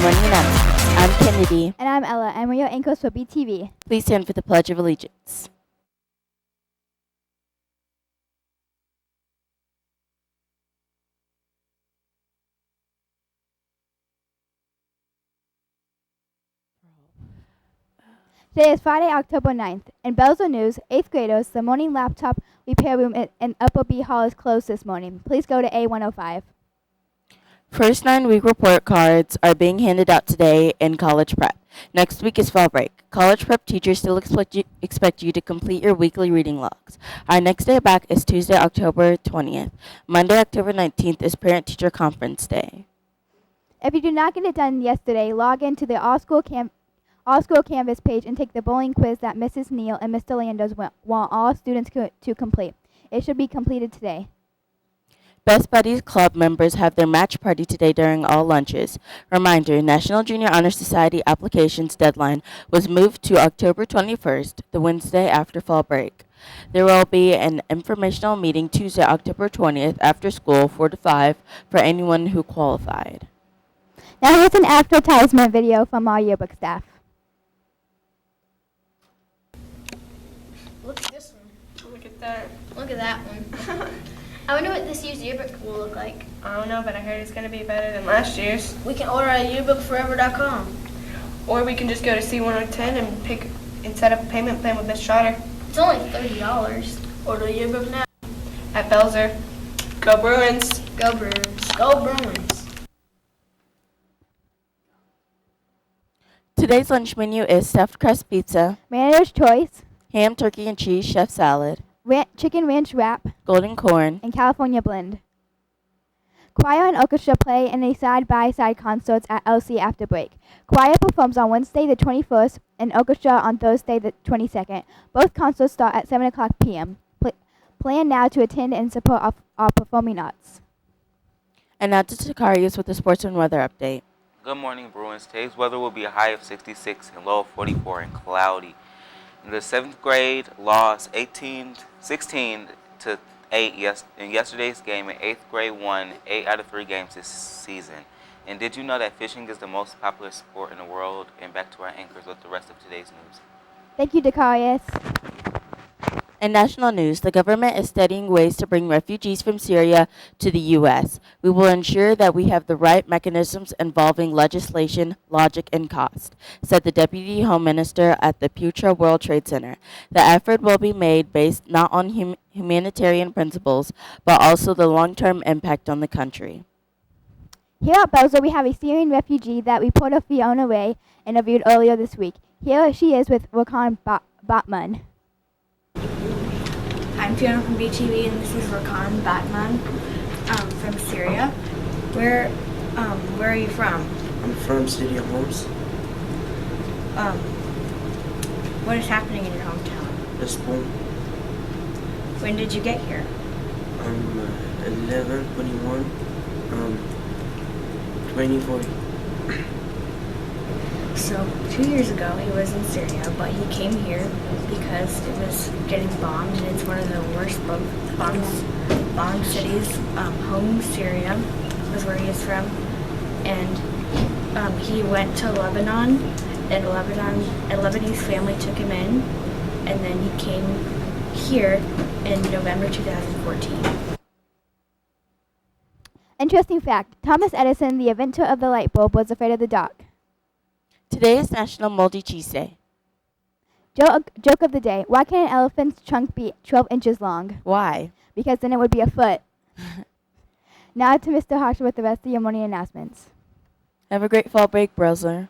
Morning announcements. I'm Kennedy. And I'm Ella, and we're your anchors for BTV. Please stand for the Pledge of Allegiance. Today is Friday, October 9th. In Belzer News, 8th graders, the morning laptop repair room in Upper B Hall is closed this morning. Please go to A105. First 9-week report cards are being handed out today in college prep. Next week is fall break. College prep teachers still expect you to complete your weekly reading logs. Our next day back is Tuesday, October 20th. Monday, October 19th is Parent-Teacher Conference Day. If you did not get it done yesterday, log into the All School Canvas page and take the bowling quiz that Mrs. Neal and Mr. Landers want all students to complete. It should be completed today. Best Buddies Club members have their match party today during all lunches. Reminder, National Junior Honor Society applications deadline was moved to October 21st, the Wednesday after fall break. There will be an informational meeting Tuesday, October 20th after school, 4 to 5, for anyone who qualified. Now here's an advertisement video from our yearbook staff. Look at this one. Look at that. Look at that one. I wonder what this year's yearbook will look like. I don't know, but I heard it's going to be better than last year's. We can order at yearbookforever.com. Or we can just go to C110 and set up a payment plan with Miss Trotter. It's only $30. Order a yearbook now. At Belzer. Go Bruins. Go Bruins. Go Bruins. Today's lunch menu is stuffed crust pizza, Manager's Choice, ham, turkey, and cheese chef salad, chicken ranch wrap, golden corn, and California blend. Choir and orchestra play in a side-by-side concerts at LC after break. Choir performs on Wednesday the 21st and orchestra on Thursday the 22nd. Both concerts start at 7 o'clock p.m. Plan now to attend and support our performing arts. and now to Takarius with the sports and weather update. Good morning, Bruins. Today's weather will be a high of 66 and low of 44 and cloudy. In the 7th grade, lost 16 to 8 in yesterday's game, and 8th grade won 8 out of 3 games this season. And did you know that fishing is the most popular sport in the world? And back to our anchors with the rest of today's news. Thank you, Dakarius. In national news, the government is studying ways to bring refugees from Syria to the U.S. We will ensure that we have the right mechanisms involving legislation, logic, and cost, said the Deputy Home Minister at the Putra World Trade Center. The effort will be made based not on humanitarian principles, but also the long-term impact on the country. Here at Belzer, we have a Syrian refugee that reporter Fiona Ray interviewed earlier this week. Here she is with Rakan Batman. I'm Fiona from BTV, and this is Rakan Batman from Syria. Where are you from? I'm from City of Homes. What is happening in your hometown? The school. When did you get here? 11, 21, 24. So 2 years ago, he was in Syria, but he came here because it was getting bombed, and it's one of the worst bombed cities. Home, Syria, was where he is from, and he went to Lebanon, and a Lebanese family took him in, and then he came here in November 2014. Interesting fact, Thomas Edison, the inventor of the light bulb, was afraid of the dark. Today is National Moldy Cheese Day. Joke of the day, why can an elephant's trunk be 12 inches long? Why? Because then it would be a foot. Now to Mr. Harsha with the rest of your morning announcements. Have a great fall break, Brosler.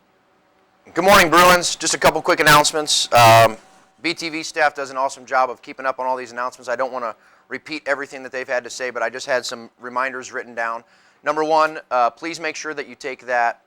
Good morning, Bruins. Just a couple quick announcements. BTV staff does an awesome job of keeping up on all these announcements. I don't want to repeat everything that they've had to say, but I just had some reminders written down. Number one, please make sure that you take that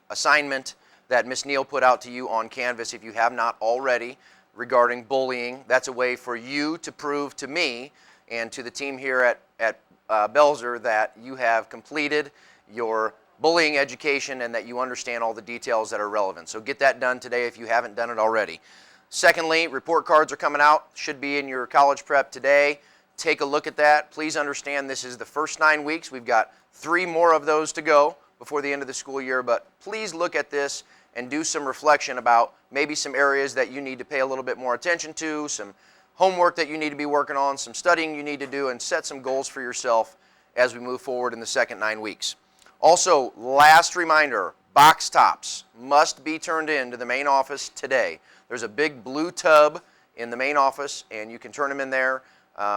assignment that Ms. Neal put out to you on Canvas if you have not already regarding bullying. That's a way for you to prove to me and to the team here at Belzer that you have completed your bullying education and that you understand all the details that are relevant. So get that done today if you haven't done it already. Secondly, report cards are coming out. Should be in your college prep today. Take a look at that. Please understand this is the first 9 weeks. We've got 3 more of those to go before the end of the school year, but please look at this and do some reflection about maybe some areas that you need to pay a little bit more attention to, some homework that you need to be working on, some studying you need to do, and set some goals for yourself as we move forward in the second 9 weeks. Also, last reminder, box tops must be turned in to the main office today. There's a big blue tub in the main office, and you can turn them in there.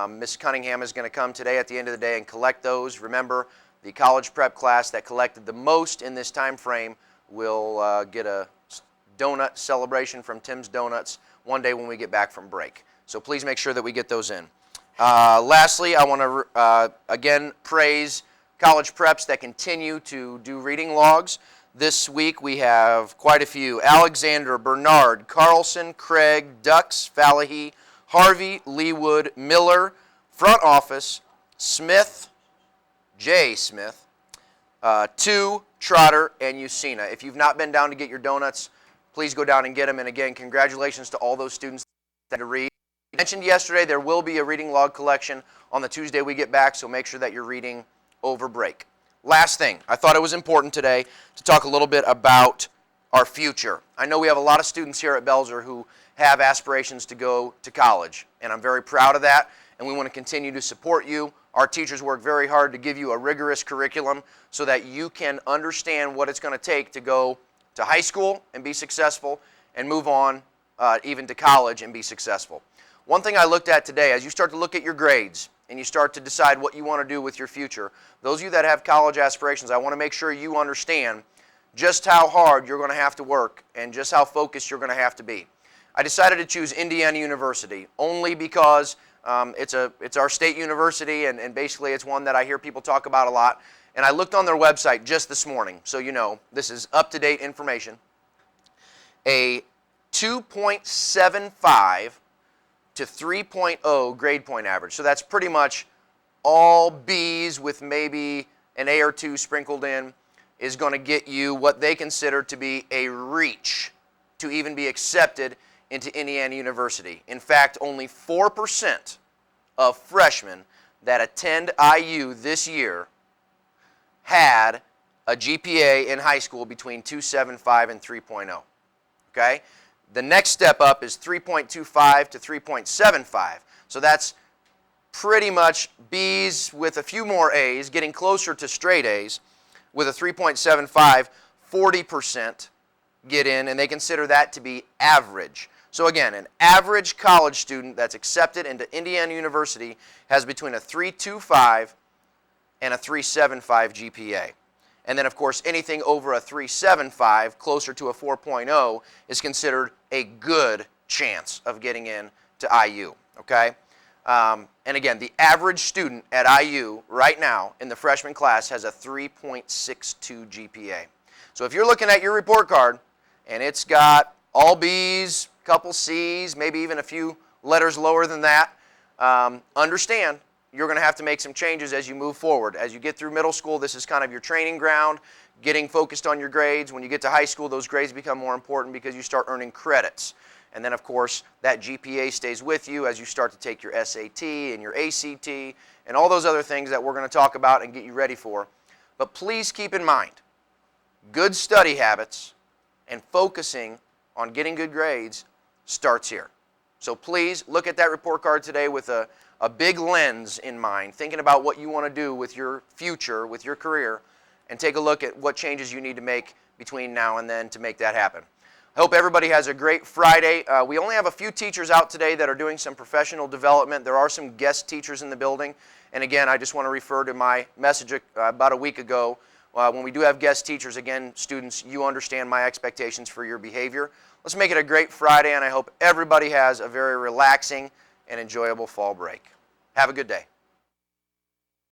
Ms. Cunningham is going to come today at the end of the day and collect those. Remember, the college prep class that collected the most in this time frame will get a donut celebration from Tim's Donuts one day when we get back from break. So please make sure that we get those in. Lastly, I want to again praise college preps that continue to do reading logs. This week we have quite a few. Alexander, Bernard, Carlson, Craig, Dux, Fallahy, Harvey, Leewood, Miller, Front Office, Smith, J. Smith, 2, Trotter, and Usina. If you've not been down to get your donuts, please go down and get them. And again, congratulations to all those students that read. I mentioned yesterday there will be a reading log collection on the Tuesday we get back, so make sure that you're reading over break. Last thing, I thought it was important today to talk a little bit about our future. I know we have a lot of students here at Belzer who have aspirations to go to college, and I'm very proud of that, and we want to continue to support you. Our teachers work very hard to give you a rigorous curriculum so that you can understand what it's going to take to go to high school and be successful and move on even to college and be successful. One thing I looked at today, as you start to look at your grades and you start to decide what you want to do with your future, those of you that have college aspirations, I want to make sure you understand just how hard you're going to have to work and just how focused you're going to have to be. I decided to choose Indiana University only because it's our state university, and basically it's one that I hear people talk about a lot. And I looked on their website just this morning, so you know this is up-to-date information. A 2.75 to 3.0 grade point average. So that's pretty much all B's with maybe an A or two sprinkled in is going to get you what they consider to be a reach to even be accepted into Indiana University. In fact, only 4% of freshmen that attend IU this year had a GPA in high school between 2.75 and 3.0. Okay? The next step up is 3.25 to 3.75. So that's pretty much B's with a few more A's, getting closer to straight A's. With a 3.75, 40% get in, and they consider that to be average. So again, an average college student that's accepted into Indiana University has between a 3.25 and a 3.75 GPA. And then, of course, anything over a 3.75, closer to a 4.0, is considered a good chance of getting in to IU, okay? And again, the average student at IU right now in the freshman class has a 3.62 GPA. So if you're looking at your report card and it's got all B's, couple C's, maybe even a few letters lower than that, understand you're going to have to make some changes as you move forward. As you get through middle school, this is kind of your training ground, getting focused on your grades. When you get to high school, those grades become more important because you start earning credits. And then, of course, that GPA stays with you as you start to take your SAT and your ACT and all those other things that we're going to talk about and get you ready for. But please keep in mind, good study habits and focusing on getting good grades starts here. So please look at that report card today with a big lens in mind, thinking about what you want to do with your future, with your career, and take a look at what changes you need to make between now and then to make that happen. I hope everybody has a great Friday. We only have a few teachers out today that are doing some professional development. There are some guest teachers in the building. And again, I just want to refer to my message about a week ago. When we do have guest teachers, again, students, you understand my expectations for your behavior. Let's make it a great Friday, and I hope everybody has a very relaxing and enjoyable fall break. Have a good day.